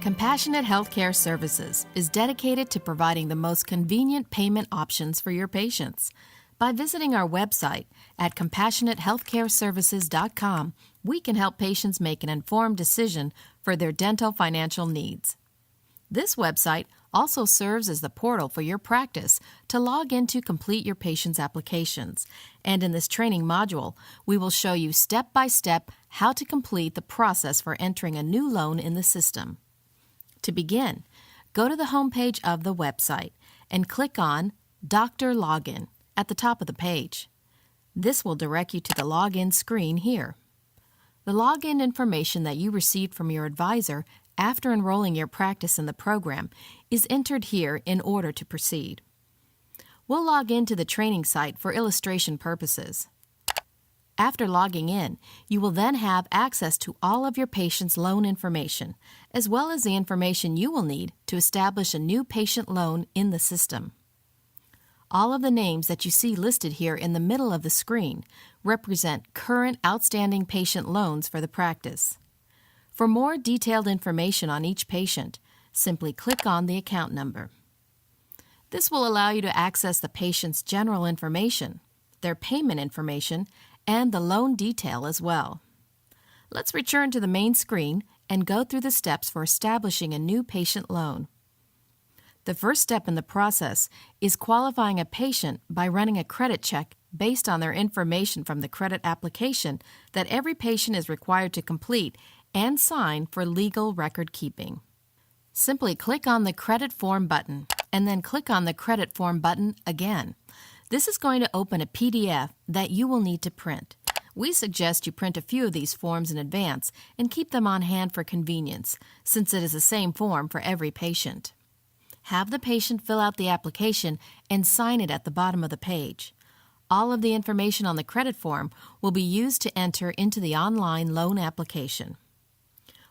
Compassionate Healthcare Services is dedicated to providing the most convenient payment options for your patients. By visiting our website at compassionatehealthcareservices.com, we can help patients make an informed decision for their dental financial needs. This website also serves as the portal for your practice to log in to complete your patient's applications. And in this training module, we will show you step by step how to complete the process for entering a new loan in the system. To begin, go to the homepage of the website and click on Doctor Login at the top of the page. This will direct you to the login screen here. The login information that you received from your advisor after enrolling your practice in the program is entered here in order to proceed. We'll log into the training site for illustration purposes. After logging in, you will then have access to all of your patient's loan information, as well as the information you will need to establish a new patient loan in the system. All of the names that you see listed here in the middle of the screen represent current outstanding patient loans for the practice. For more detailed information on each patient, simply click on the account number. This will allow you to access the patient's general information, their payment information, and the loan detail as well. Let's return to the main screen and go through the steps for establishing a new patient loan. The first step in the process is qualifying a patient by running a credit check based on their information from the credit application that every patient is required to complete and sign for legal record keeping. Simply click on the Credit Form button and then click on the Credit Form button again. This is going to open a PDF that you will need to print. We suggest you print a few of these forms in advance and keep them on hand for convenience, since it is the same form for every patient. Have the patient fill out the application and sign it at the bottom of the page. All of the information on the credit form will be used to enter into the online loan application.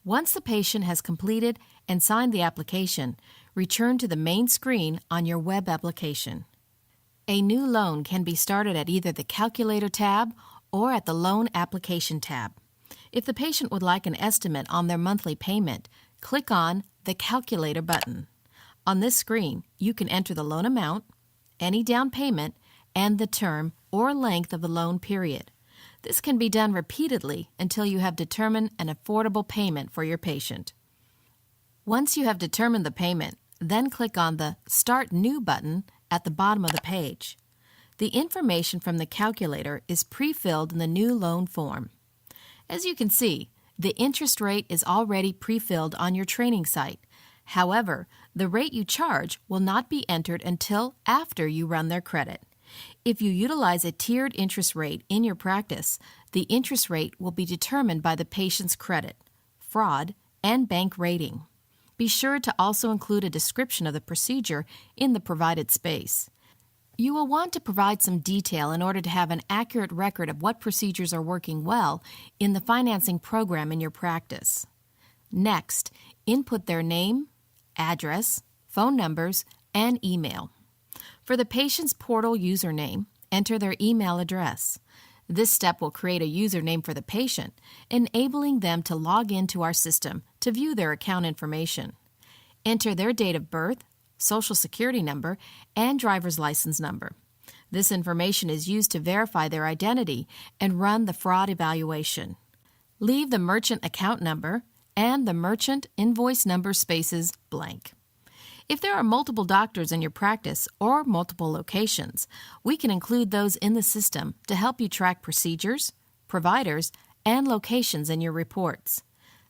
Once the patient has completed and signed the application, return to the main screen on your web application. A new loan can be started at either the Calculator tab or at the Loan Application tab. If the patient would like an estimate on their monthly payment, click on the Calculator button. On this screen, you can enter the loan amount, any down payment, and the term or length of the loan period. This can be done repeatedly until you have determined an affordable payment for your patient. Once you have determined the payment, then click on the Start New button at the bottom of the page. The information from the calculator is pre-filled in the new loan form. As you can see, the interest rate is already pre-filled on your training site. However, the rate you charge will not be entered until after you run their credit. If you utilize a tiered interest rate in your practice, the interest rate will be determined by the patient's credit, fraud, and bank rating. Be sure to also include a description of the procedure in the provided space. You will want to provide some detail in order to have an accurate record of what procedures are working well in the financing program in your practice. Next, input their name, address, phone numbers, and email. For the patient's portal username, enter their email address. This step will create a username for the patient, enabling them to log into our system to view their account information. Enter their date of birth, social security number, and driver's license number. This information is used to verify their identity and run the fraud evaluation. Leave the merchant account number and the merchant invoice number spaces blank. If there are multiple doctors in your practice or multiple locations, we can include those in the system to help you track procedures, providers, and locations in your reports.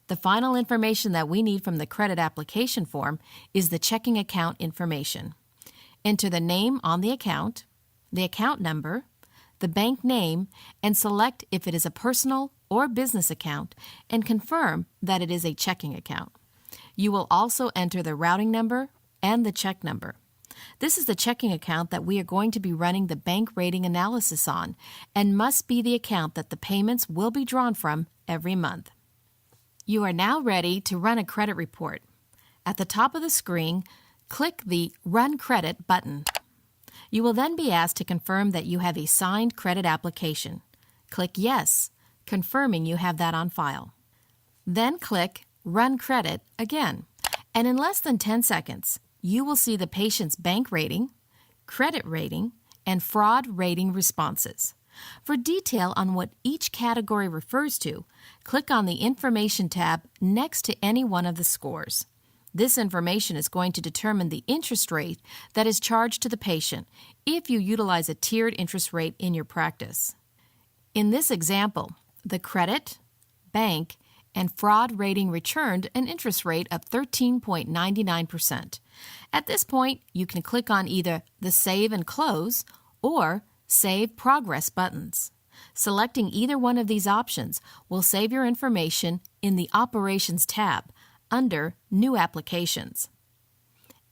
The final information that we need from the credit application form is the checking account information. Enter the name on the account number, the bank name, and select if it is a personal or business account and confirm that it is a checking account. You will also enter the routing number and the check number. This is the checking account that we are going to be running the bank rating analysis on and must be the account that the payments will be drawn from every month. You are now ready to run a credit report. At the top of the screen, click the Run Credit button. You will then be asked to confirm that you have a signed credit application. Click Yes, confirming you have that on file. Then click Run Credit again. And in less than 10 seconds, you will see the patient's bank rating, credit rating, and fraud rating responses. For detail on what each category refers to, click on the Information tab next to any one of the scores. This information is going to determine the interest rate that is charged to the patient if you utilize a tiered interest rate in your practice. In this example, the credit, bank, and fraud rating returned an interest rate of 13.99%. At this point, you can click on either the Save and Close or Save Progress buttons. Selecting either one of these options will save your information in the Operations tab under New Applications.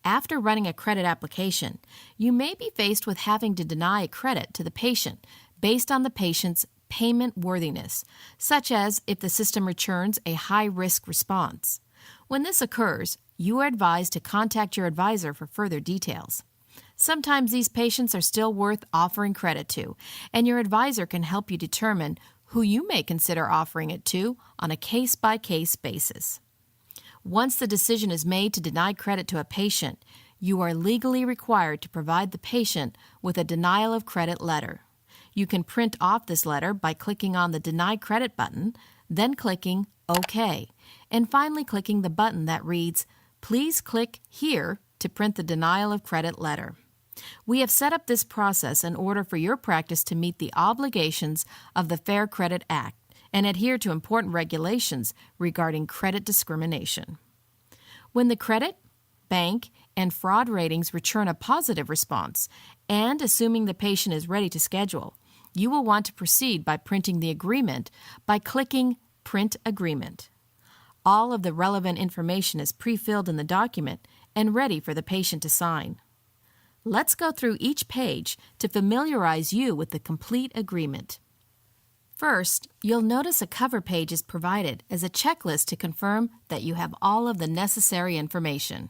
After running a credit application, you may be faced with having to deny a credit to the patient based on the patient's payment worthiness, such as if the system returns a high-risk response. When this occurs, you are advised to contact your advisor for further details. Sometimes these patients are still worth offering credit to, and your advisor can help you determine who you may consider offering it to on a case-by-case basis. Once the decision is made to deny credit to a patient, you are legally required to provide the patient with a denial of credit letter. You can print off this letter by clicking on the Deny Credit button, then clicking OK, and finally clicking the button that reads, "Please click here to print the denial of credit letter." We have set up this process in order for your practice to meet the obligations of the Fair Credit Act and adhere to important regulations regarding credit discrimination. When the credit, bank, and fraud ratings return a positive response, and assuming the patient is ready to schedule, you will want to proceed by printing the agreement by clicking Print Agreement. All of the relevant information is pre-filled in the document and ready for the patient to sign. Let's go through each page to familiarize you with the complete agreement. First, you'll notice a cover page is provided as a checklist to confirm that you have all of the necessary information.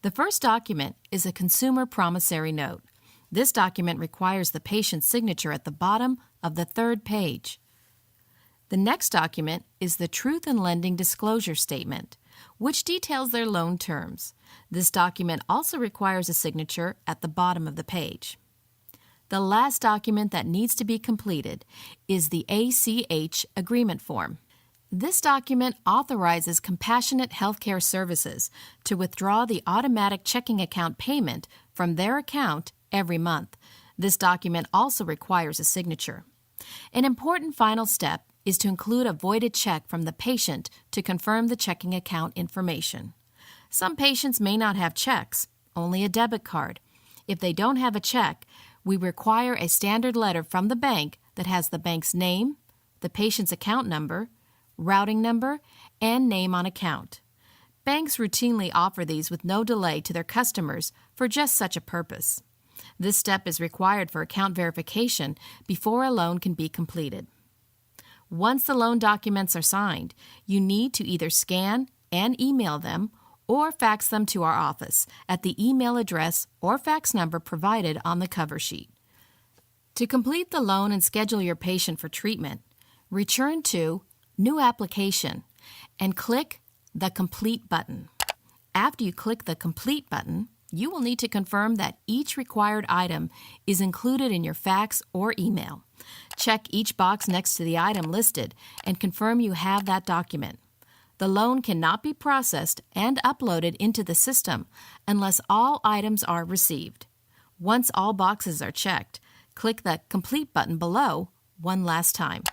The first document is a consumer promissory note. This document requires the patient's signature at the bottom of the third page. The next document is the Truth in Lending Disclosure Statement, which details their loan terms. This document also requires a signature at the bottom of the page. The last document that needs to be completed is the ACH agreement form. This document authorizes Compassionate Healthcare Services to withdraw the automatic checking account payment from their account every month. This document also requires a signature. An important final step is to include a voided check from the patient to confirm the checking account information. Some patients may not have checks, only a debit card. If they don't have a check, we require a standard letter from the bank that has the bank's name, the patient's account number, routing number, and name on account. Banks routinely offer these with no delay to their customers for just such a purpose. This step is required for account verification before a loan can be completed. Once the loan documents are signed, you need to either scan and email them or fax them to our office at the email address or fax number provided on the cover sheet. To complete the loan and schedule your patient for treatment, return to New Application and click the Complete button. After you click the Complete button, you will need to confirm that each required item is included in your fax or email. Check each box next to the item listed and confirm you have that document. The loan cannot be processed and uploaded into the system unless all items are received. Once all boxes are checked, click the Complete button below one last time.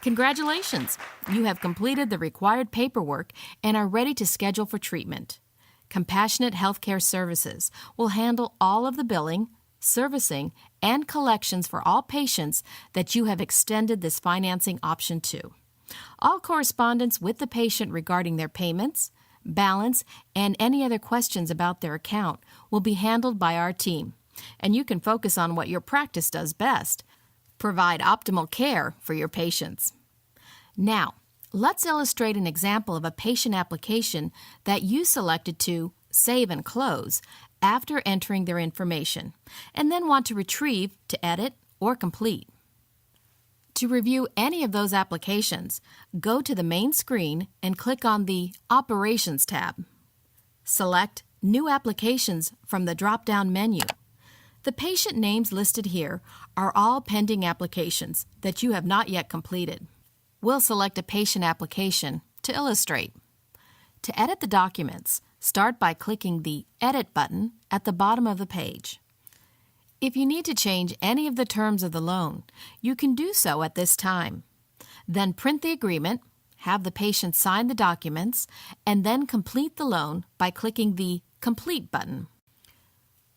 Congratulations! You have completed the required paperwork and are ready to schedule for treatment. Compassionate Healthcare Services will handle all of the billing, servicing, and collections for all patients that you have extended this financing option to. All correspondence with the patient regarding their payments, balance, and any other questions about their account will be handled by our team, and you can focus on what your practice does best: provide optimal care for your patients. Now, let's illustrate an example of a patient application that you selected to save and close after entering their information, and then want to retrieve to edit or complete. To review any of those applications, go to the main screen and click on the Operations tab. Select New Applications from the drop-down menu. The patient names listed here are all pending applications that you have not yet completed. We'll select a patient application to illustrate. To edit the documents, start by clicking the Edit button at the bottom of the page. If you need to change any of the terms of the loan, you can do so at this time. Then print the agreement, have the patient sign the documents, and then complete the loan by clicking the Complete button.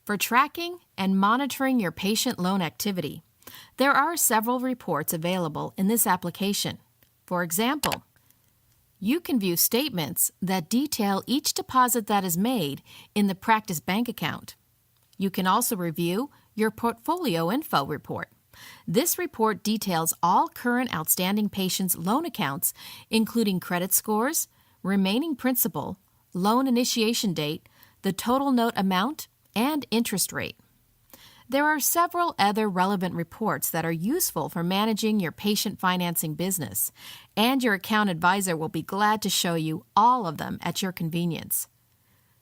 For tracking and monitoring your patient loan activity, there are several reports available in this application. For example, you can view statements that detail each deposit that is made in the Practice Bank account. You can also review your Portfolio Info report. This report details all current outstanding patients' loan accounts, including credit scores, remaining principal, loan initiation date, the total note amount, and interest rate. There are several other relevant reports that are useful for managing your patient financing business, and your account advisor will be glad to show you all of them at your convenience.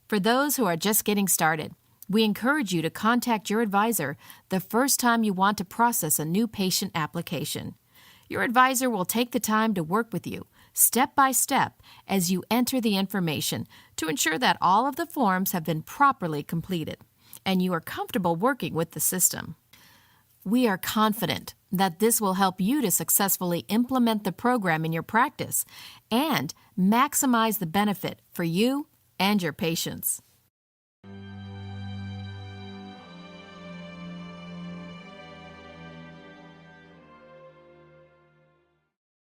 For those who are just getting started, we encourage you to contact your advisor the first time you want to process a new patient application. Your advisor will take the time to work with you, step by step, as you enter the information to ensure that all of the forms have been properly completed and you are comfortable working with the system. We are confident that this will help you to successfully implement the program in your practice and maximize the benefit for you and your patients.